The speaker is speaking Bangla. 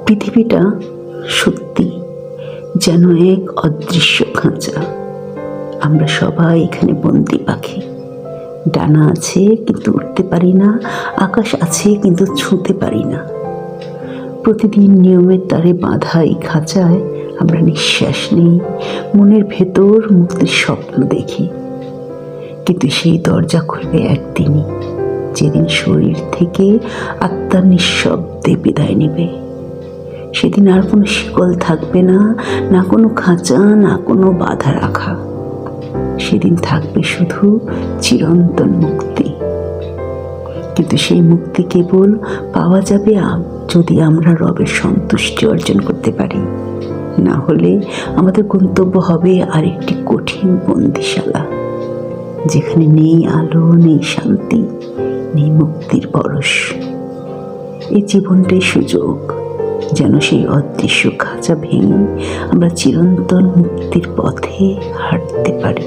পৃথিবীটা সত্যি যেন এক অদৃশ্য খাঁচা। আমরা সবাই এখানে বন্দি পাখি। ডানা আছে কিন্তু উঠতে পারি না, আকাশ আছে কিন্তু ছুঁতে পারি না। প্রতিদিন নিয়মের তারে বাঁধা এই খাঁচায় আমরা নিঃশ্বাস নিই, মনের ভেতর মুক্তির স্বপ্ন দেখি। কিন্তু সেই দরজা খুলবে একদিনই, যেদিন শরীর থেকে আত্মা নিঃশব্দে বিদায় নেবে। সেদিন আর কোনো শিকল থাকবে না, না কোনো খাঁচা, না কোনো বাধা রাখা। সেদিন থাকবে শুধু চিরন্তন মুক্তি। কিন্তু সেই মুক্তি কেবল পাওয়া যাবে যদি আমরা রবের সন্তুষ্টি অর্জন করতে পারি। না হলে আমাদের গন্তব্য হবে আরেকটি কঠিন বন্দিশালা, যেখানে নেই আলো, নেই শান্তি, নেই মুক্তির পরশ। এই জীবনটাই সুযোগ, যেন সেই অদৃশ্য খাঁচা ভেঙে আমরা চিরন্তন মুক্তির পথে হাঁটতে পারি।